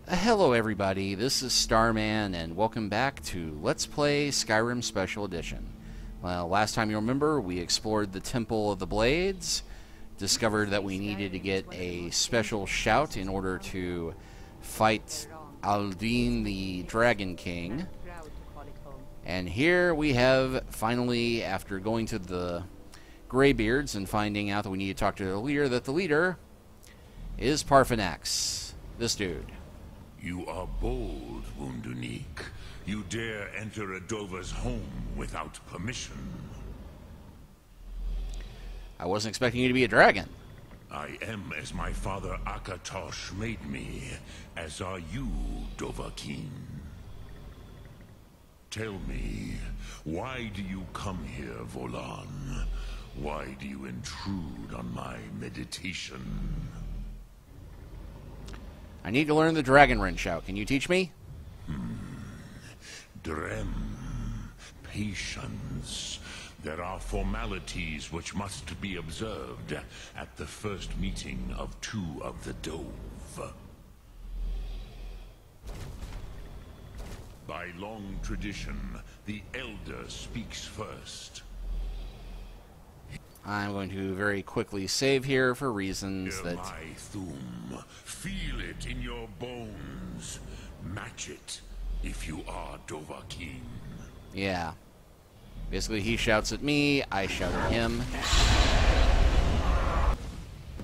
Hello everybody, this is Starman and welcome back to Let's Play Skyrim Special Edition. Well, last time you remember, we explored the Temple of the Blades, discovered that we needed to get a special shout in order to fight Aldine the Dragon King. And here we have, finally, after going to the Greybeards and finding out that we need to talk to the leader, that the leader is Parfanax, this dude. You are bold, Wundunik. You dare enter a Dova's home without permission. I wasn't expecting you to be a dragon. I am as my father Akatosh made me, as are you, Dovahkiin. Tell me, why do you come here, Volan? Why do you intrude on my meditation? I need to learn the Dragon Wren shout. Can you teach me? Drem. Patience. There are formalities which must be observed at the first meeting of two of the Dove. By long tradition, the Elder speaks first. I'm going to very quickly save here for reasons Hear that... my Thum. Feel it in your bones. Match it if you are Dovahkiin. Yeah. Basically, he shouts at me, I shout at him.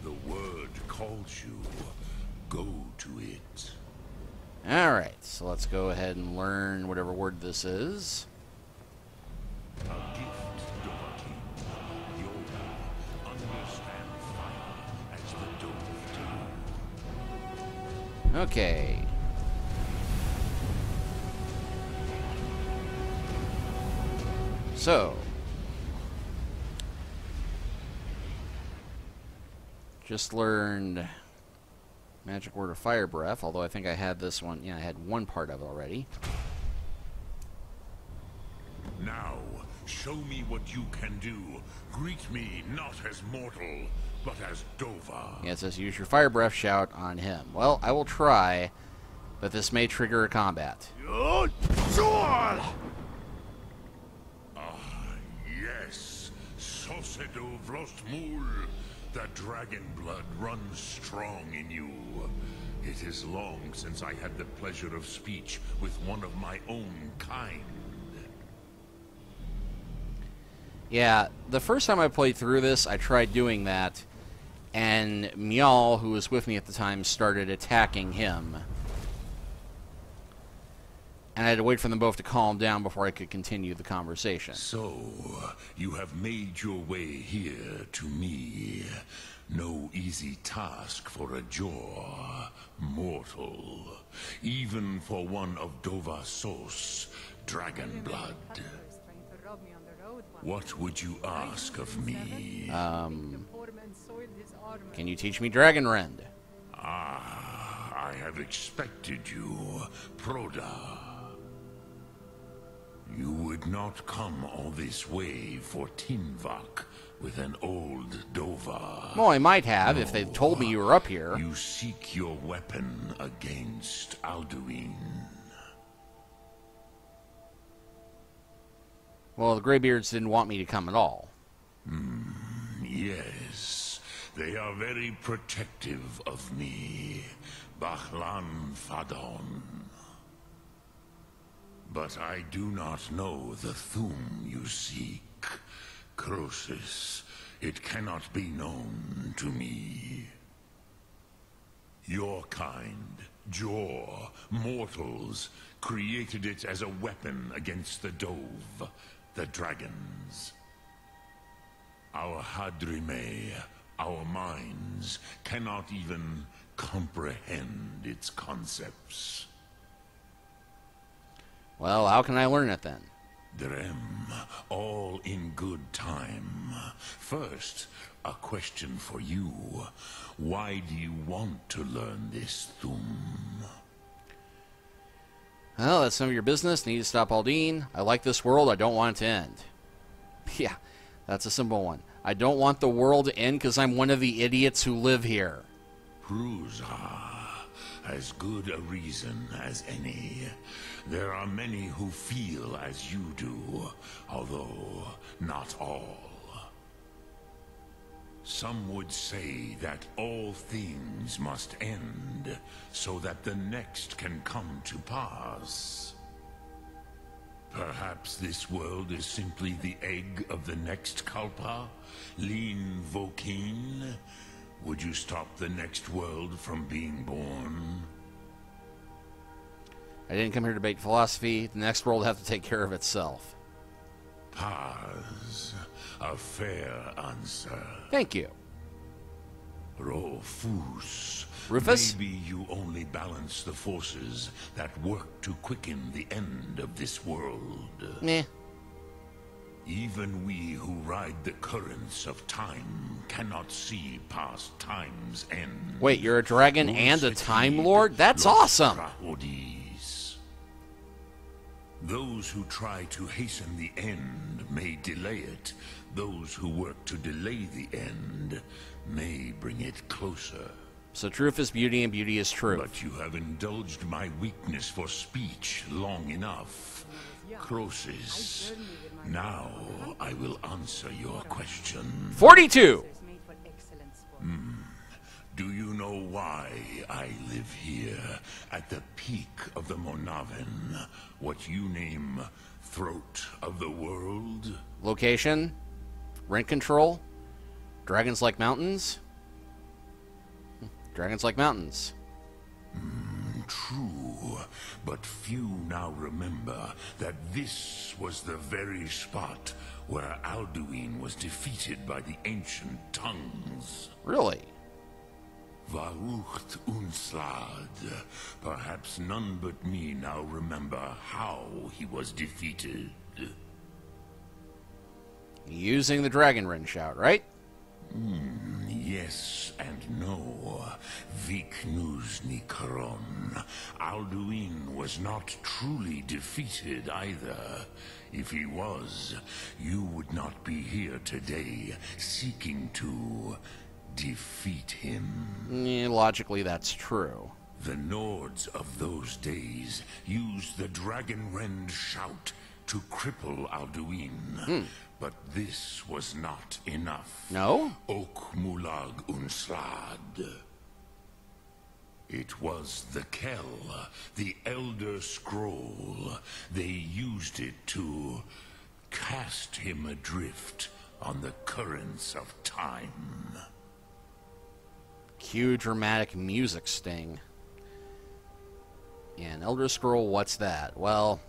The word calls you. Go to it. Alright, so let's go ahead and learn whatever word this is. A gift, Dovahkiin. Yoda, understand fire as the Dove do. Okay. So. Just learned magic word of fire breath, although I think I had this one. Yeah, I had one part of it already. Now, show me what you can do. Greet me not as mortal, but as Dova. Yeah, it says use your fire breath shout on him. Well, I will try, but this may trigger a combat. Yes, Sosedo Vrostmul. The dragon blood runs strong in you. It is long since I had the pleasure of speech with one of my own kind. Yeah, the first time I played through this, I tried doing that, and Mjall, who was with me at the time, started attacking him. And I had to wait for them both to calm down before I could continue the conversation. So, you have made your way here to me. No easy task for a Jor, mortal. Even for one of Dova Sos, dragon blood. What would you ask of me? Can you teach me Dragon Rend? I have expected you, Proda. You would not come all this way for Tinvak with an old Dova. Well, I might have if they'd told me you were up here. You seek your weapon against Alduin. Well, the Greybeards didn't want me to come at all. Yes, they are very protective of me, Bahlan Fadon. But I do not know the Thum you seek. Croesus, it cannot be known to me. Your kind, Jor, mortals, created it as a weapon against the Dove, the dragons. Our Hadrime, our minds, cannot even comprehend its concepts. Well, how can I learn it then? Drem, all in good time. First, a question for you. Why do you want to learn this Thum? Well, that's some of your business. Need to stop Aldine. I like this world. I don't want it to end. Yeah, that's a simple one. I don't want the world to end because I'm one of the idiots who live here. Prusa, as good a reason as any. There are many who feel as you do, although not all. Some would say that all things must end, so that the next can come to pass. Perhaps this world is simply the egg of the next Kalpa? Lean Vokeen? Would you stop the next world from being born? I didn't come here to debate philosophy. The next world will have to take care of itself. Paz. A fair answer. Thank you. Rofus. Rufus? Maybe you only balance the forces that work to quicken the end of this world. Meh. Even we who ride the currents of time cannot see past time's end. Wait, you're a dragon and a Time Lord? That's awesome! Those who try to hasten the end may delay it. Those who work to delay the end may bring it closer. So truth is beauty and beauty is truth. But you have indulged my weakness for speech long enough. Croesus, now I will answer your question. 42! Do you know why I live here, at the peak of the Monaven, what you name throat of the world? Location? Rent control? Dragons like mountains? Dragons like mountains. True, but few now remember that this was the very spot where Alduin was defeated by the ancient tongues. Really? Varucht Unslad. Perhaps none but me now remember how he was defeated. Using the dragon wren shout, right? Yes and no. Viknuzny Karon. Alduin was not truly defeated either. If he was, you would not be here today seeking to defeat him. Yeah, logically, that's true. The Nords of those days used the dragon rend shout to cripple Alduin. But this was not enough. No? Ok Mulag Unslad. It was the Kell, the Elder Scroll. They used it to cast him adrift on the currents of time. Cue dramatic music sting. And Elder Scroll, what's that? Well,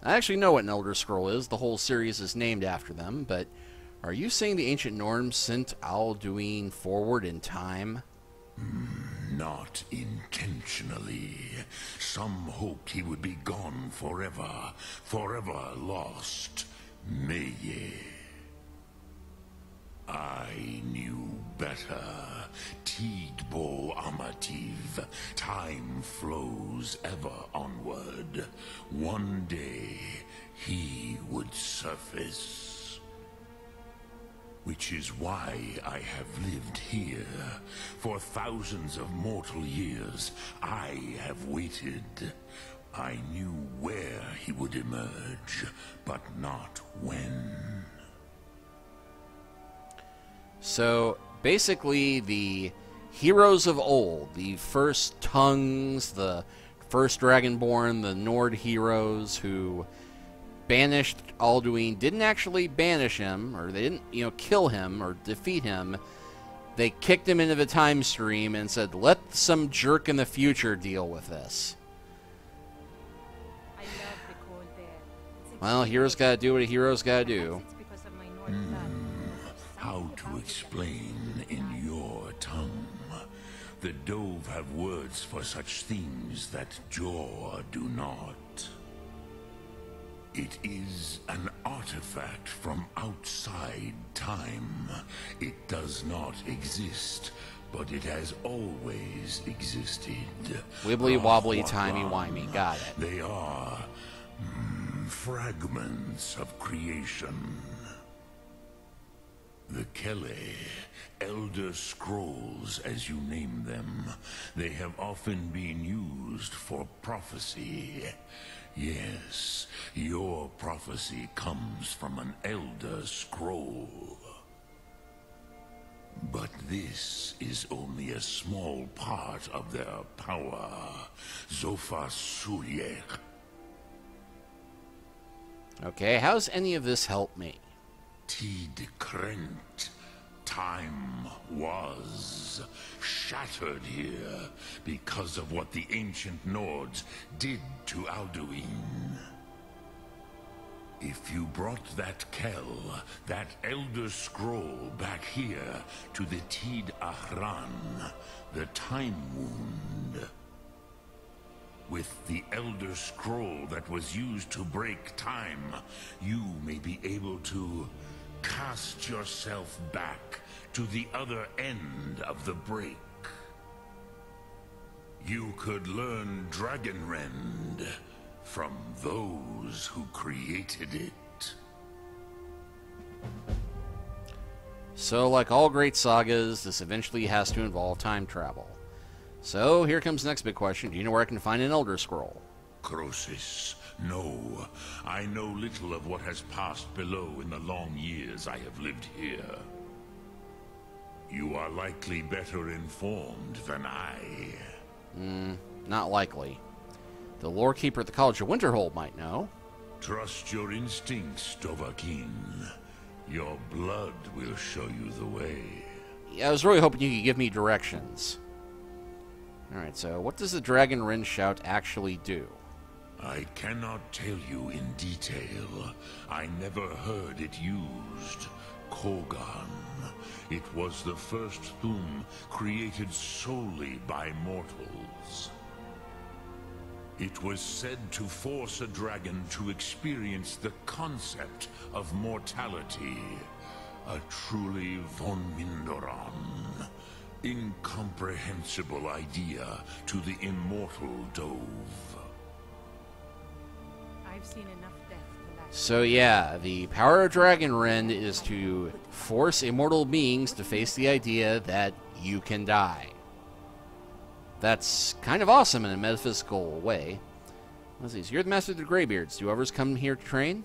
I actually know what an Elder Scroll is. The whole series is named after them, but are you saying the ancient Norns sent Alduin forward in time? Not intentionally. Some hoped he would be gone forever, forever lost. Meye. I knew better. Tidbo Amativ. Time flows ever onward. One day, he would surface. Which is why I have lived here. For thousands of mortal years, I have waited. I knew where he would emerge, but not when. So, basically, the heroes of old, the first tongues, the first Dragonborn, the Nord heroes who banished Alduin, didn't actually banish him, or they didn't, kill him or defeat him. They kicked him into the time stream and said, let some jerk in the future deal with this. Well, heroes gotta do what a hero's gotta do. How to explain in your tongue? The Dove have words for such things that Jor do not. It is an artifact from outside time. It does not exist, but it has always existed. Wibbly wobbly timey wimey, got it. They are fragments of creation. The Kele, Elder Scrolls as you name them, they have often been used for prophecy. Yes, your prophecy comes from an Elder Scroll. But this is only a small part of their power. Zofa Sulyek. Okay, how's any of this help me? Tid Krent. Time was shattered here because of what the ancient Nords did to Alduin. If you brought that Kel, that Elder Scroll, back here to the Tid Ahran, the Time Wound, with the Elder Scroll that was used to break time, you may be able to cast yourself back to the other end of the break. You could learn Dragonrend from those who created it. So, like all great sagas, this eventually has to involve time travel. So, here comes the next big question. Do you know where I can find an Elder Scroll? Croesus, no. I know little of what has passed below in the long years I have lived here. You are likely better informed than I. Not likely. The lore keeper at the College of Winterhold might know. Trust your instincts, Dovahkiin. Your blood will show you the way. Yeah, I was really hoping you could give me directions. Alright, so what does the Dragon Wren Shout actually do? I cannot tell you in detail. I never heard it used. Kogan. It was the first Thum created solely by mortals. It was said to force a dragon to experience the concept of mortality. A truly von Mindoran, incomprehensible idea to the immortal Dove. I've seen enough death to last. So yeah, the power of Dragon Wren is to force immortal beings to face the idea that you can die. That's kind of awesome in a metaphysical way. Let's see, so you're the master of the Greybeards. Do others come here to train?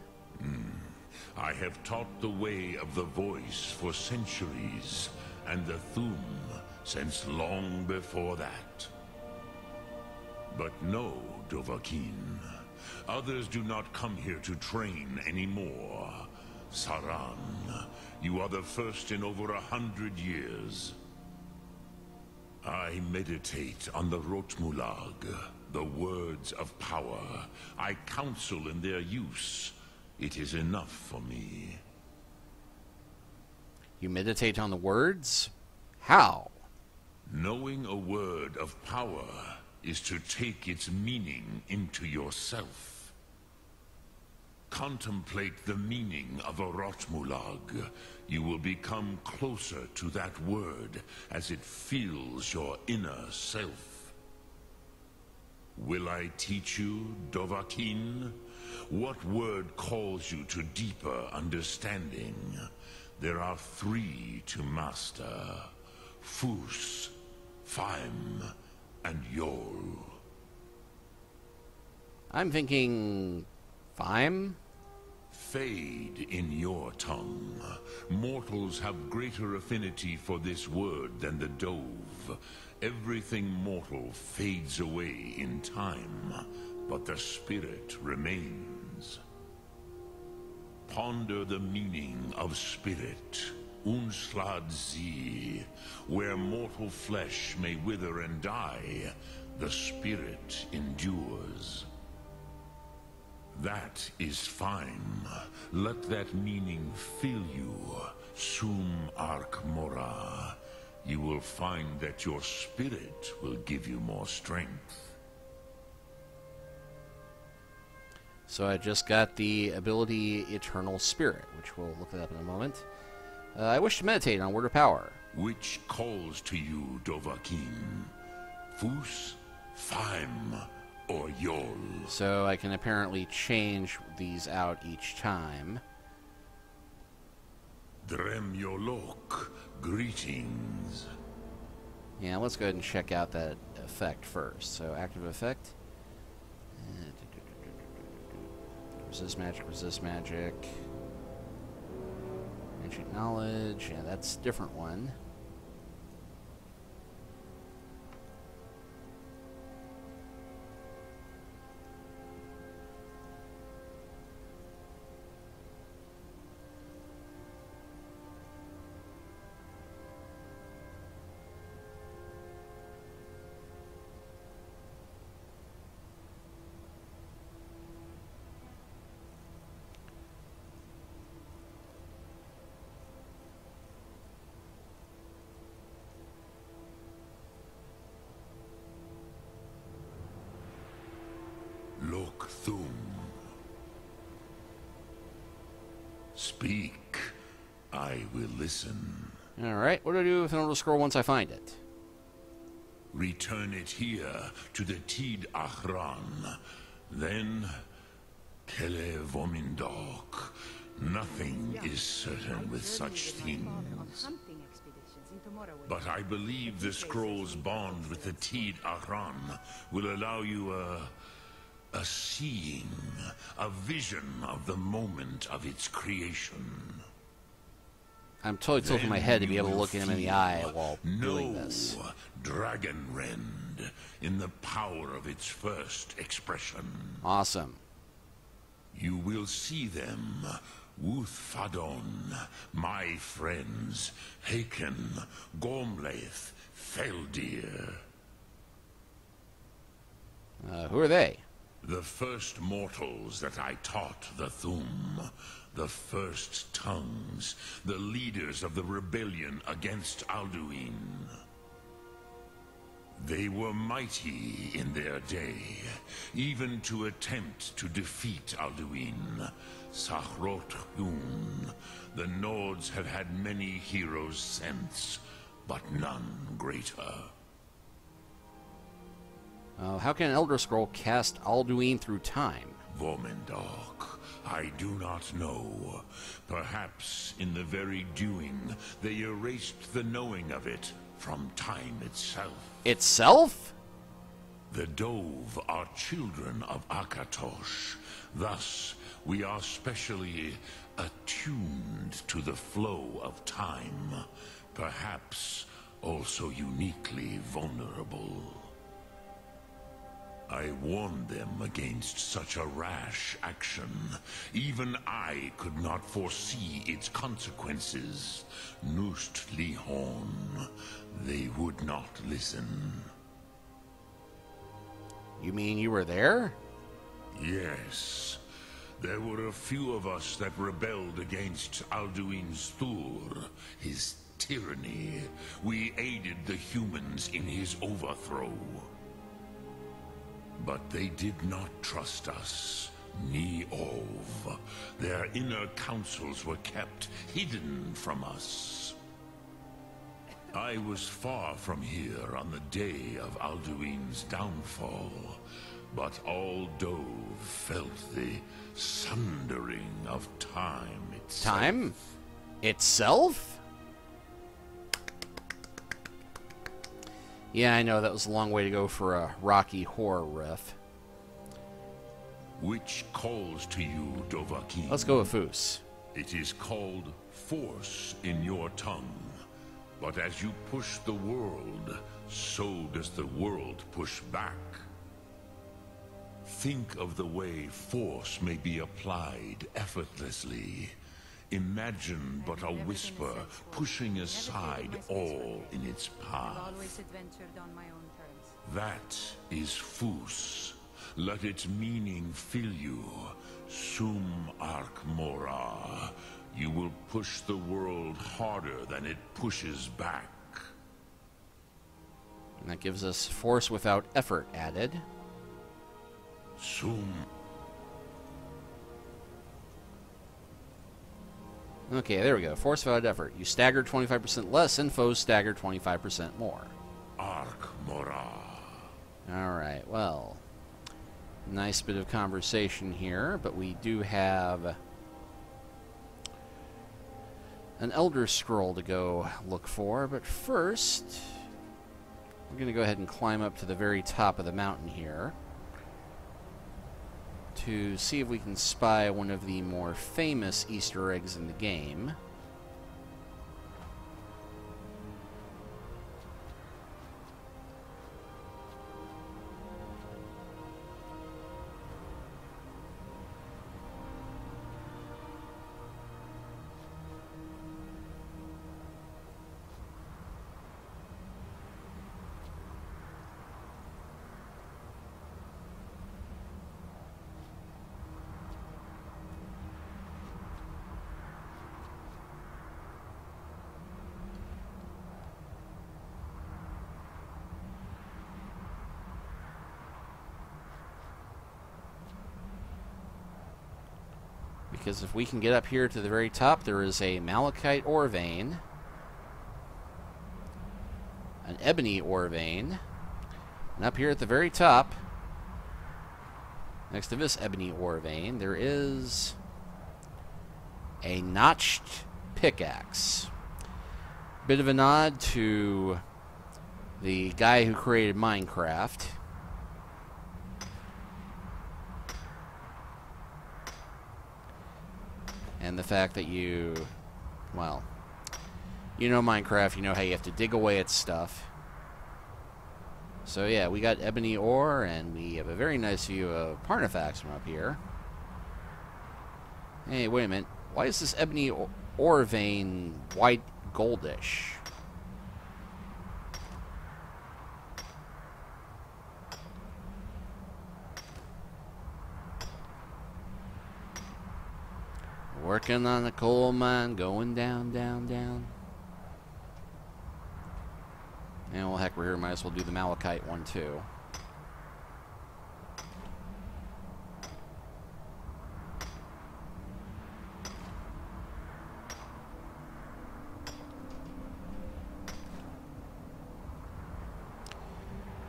I have taught the way of the voice for centuries, and the Thum since long before that. But no, Dovahkiin. Others do not come here to train anymore. Saran, you are the first in over 100 years. I meditate on the Rotmulag, the words of power. I counsel in their use. It is enough for me. You meditate on the words? How? Knowing a word of power is to take its meaning into yourself. Contemplate the meaning of a Rotmulag. You will become closer to that word as it fills your inner self. Will I teach you, Dovahkiin? What word calls you to deeper understanding? There are 3 to master. Fus, Faim, and Yol. I'm thinking... Faim? Fade in your tongue. Mortals have greater affinity for this word than the Dove. Everything mortal fades away in time, but the spirit remains. Ponder the meaning of spirit. Unslad Zi. Where mortal flesh may wither and die, the spirit endures. That is fine. Let that meaning fill you. Sum Ark Mora. You will find that your spirit will give you more strength. So I just got the ability Eternal Spirit, which we'll look up in a moment. I wish to meditate on Word of Power. Which calls to you, Dovahkiin? Fus, Faim, or Yol? So I can apparently change these out each time. Dremyolok, greetings. Yeah, let's go ahead and check out that effect first. So, active effect. Resist magic, resist magic. Ancient knowledge. Yeah, that's a different one. Lokthum. Speak. I will listen. Alright, what do I do with an Elder Scroll once I find it? Return it here to the Tid Achran. Then, Kele Vomindok. Nothing is certain with such things. But I believe the scroll's bond with the Tid Achran will allow you a seeing, a vision of the moment of its creation. I'm totally tilting my head to be able to look at him in the eye while doing this. Dragon Rend in the power of its first expression. Awesome. You will see them, Wuthfadon, my friends, Haken, Gormlaith, Feldir. Who are they? The first mortals that I taught the Thum, the first tongues, the leaders of the rebellion against Alduin. They were mighty in their day, even to attempt to defeat Alduin. Sahrot Hun, the Nords have had many heroes since, but none greater. How can an Elder Scroll cast Alduin through time? Vomendok, I do not know. Perhaps in the very doing, they erased the knowing of it from time itself. Itself? The Dove are children of Akatosh. Thus, we are specially attuned to the flow of time. Perhaps also uniquely vulnerable. I warned them against such a rash action. Even I could not foresee its consequences. Nust Lihon, they would not listen. You mean you were there? Yes. There were a few of us that rebelled against Alduin's Thur, his tyranny. We aided the humans in his overthrow. But they did not trust us, ni Ov. Their inner counsels were kept hidden from us. I was far from here on the day of Alduin's downfall, but all Dove felt the sundering of time itself. Time? Itself? Yeah, I know, that was a long way to go for a Rocky Horror riff. Which calls to you, Dovahkiin? Let's go with Foos. It is called force in your tongue. But as you push the world, so does the world push back. Think of the way force may be applied effortlessly. Imagine but a whisper pushing aside all in its path. Always adventured on my own terms. That is Foos. Let its meaning fill you. Sum Ark Mora. You will push the world harder than it pushes back. And that gives us force without effort added. Sum. Okay, there we go. Force without effort. You stagger 25% less, and foes stagger 25% more. Ark Mora. Alright, well. Nice bit of conversation here, but we do have an Elder Scroll to go look for, but first we're going to go ahead and climb up to the very top of the mountain here to see if we can spy one of the more famous Easter eggs in the game. Because if we can get up here to the very top, there is a malachite ore vein, an ebony ore vein, and up here at the very top, next to this ebony ore vein, there is a notched pickaxe. Bit of a nod to the guy who created Minecraft. And the fact that well, you know Minecraft, you know how you have to dig away at stuff. So yeah, we got ebony ore, and we have a very nice view of Parnifax from up here. Hey, wait a minute. Why is this ebony ore vein white goldish? Working on the coal mine, going down, down, down. And well, heck, we're here. Might as well do the malachite one, too.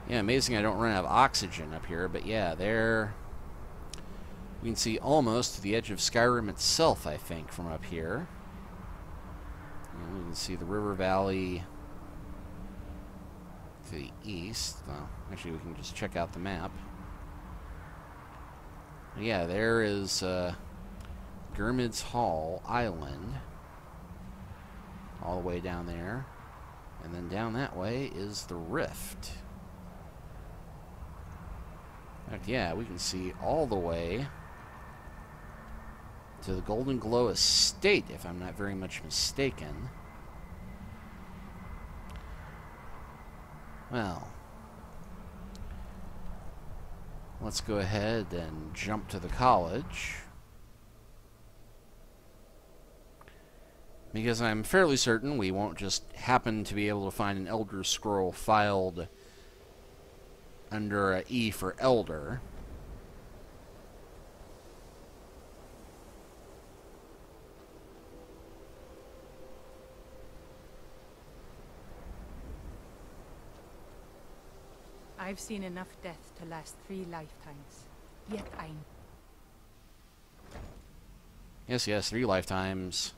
Yeah, amazing I don't run out of oxygen up here, but yeah, there... You can see almost to the edge of Skyrim itself, I think, from up here. And you can see the river valley to the east. Well, actually, we can just check out the map. Yeah, there is Greybeards Hall Island. All the way down there. And then down that way is the Rift. In fact, yeah, we can see all the way to the Golden Glow Estate, if I'm not very much mistaken. Well, let's go ahead and jump to the college, because I'm fairly certain we won't just happen to be able to find an Elder Scroll filed under a E for Elder. I've seen enough death to last 3 lifetimes. Yet I'm... Yes, 3 lifetimes.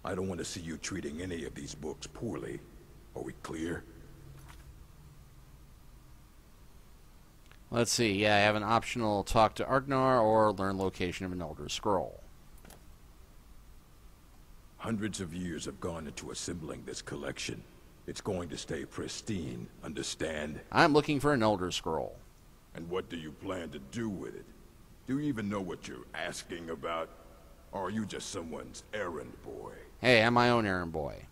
I don't want to see you treating any of these books poorly. Are we clear? Let's see. Yeah, I have an optional talk to Argnar or learn location of an Elder Scroll. Hundreds of years have gone into assembling this collection. It's going to stay pristine, understand? I'm looking for an Elder Scroll. And what do you plan to do with it? Do you even know what you're asking about? Or are you just someone's errand boy? Hey, I'm my own errand boy.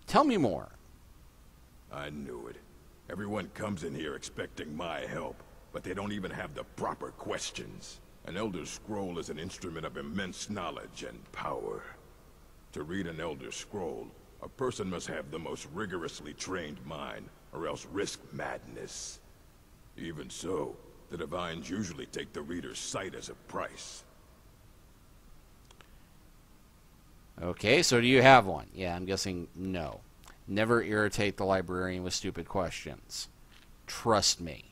Tell me more. I knew it. Everyone comes in here expecting my help, but they don't even have the proper questions. An Elder Scroll is an instrument of immense knowledge and power. To read an Elder Scroll, a person must have the most rigorously trained mind, or else risk madness. Even so, the Divines usually take the reader's sight as a price. Okay, so do you have one? Yeah, I'm guessing no. Never irritate the librarian with stupid questions. Trust me.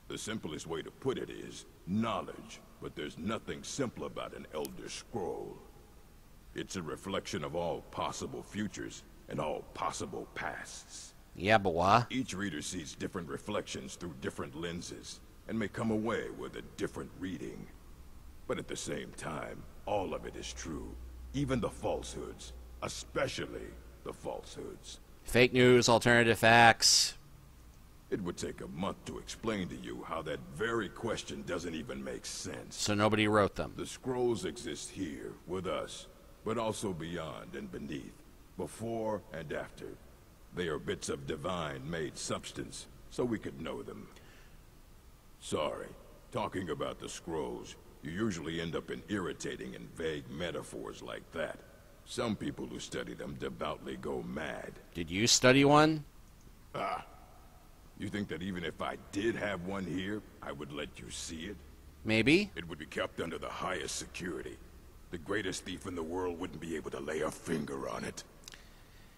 The simplest way to put it is knowledge, but there's nothing simple about an Elder Scroll. It's a reflection of all possible futures and all possible pasts. Yeah, but why? Each reader sees different reflections through different lenses and may come away with a different reading. But at the same time, all of it is true. Even the falsehoods, especially the falsehoods. Fake news, alternative facts. It would take a month to explain to you how that very question doesn't even make sense. So nobody wrote them. The scrolls exist here, with us, but also beyond and beneath, before and after. They are bits of divine-made substance, so we could know them. Sorry, talking about the scrolls, you usually end up in irritating and vague metaphors like that. Some people who study them devoutly go mad. Did you study one? You think that even if I did have one here, I would let you see it? Maybe. It would be kept under the highest security. The greatest thief in the world wouldn't be able to lay a finger on it.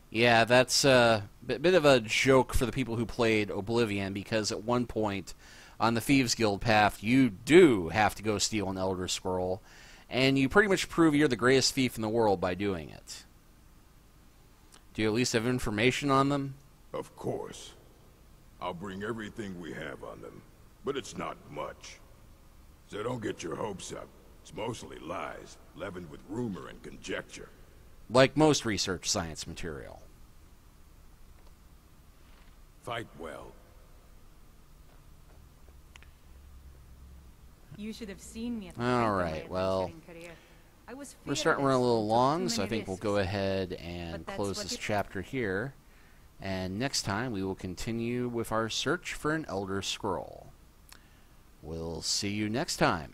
Yeah, that's a bit of a joke for the people who played Oblivion, because at one point on the Thieves Guild path, you do have to go steal an Elder Scroll, and you pretty much prove you're the greatest thief in the world by doing it. Do you at least have information on them? Of course. I'll bring everything we have on them, but it's not much. So don't get your hopes up. It's mostly lies, leavened with rumor and conjecture. Like most research science material. Fight well. You should have seen me at the All height of my right, well, adventuring career. I was we're starting to run a fearless, little took long, too so I many think we'll risks. go ahead and But that's close what this it- chapter here. And next time we will continue with our search for an Elder Scroll. We'll see you next time.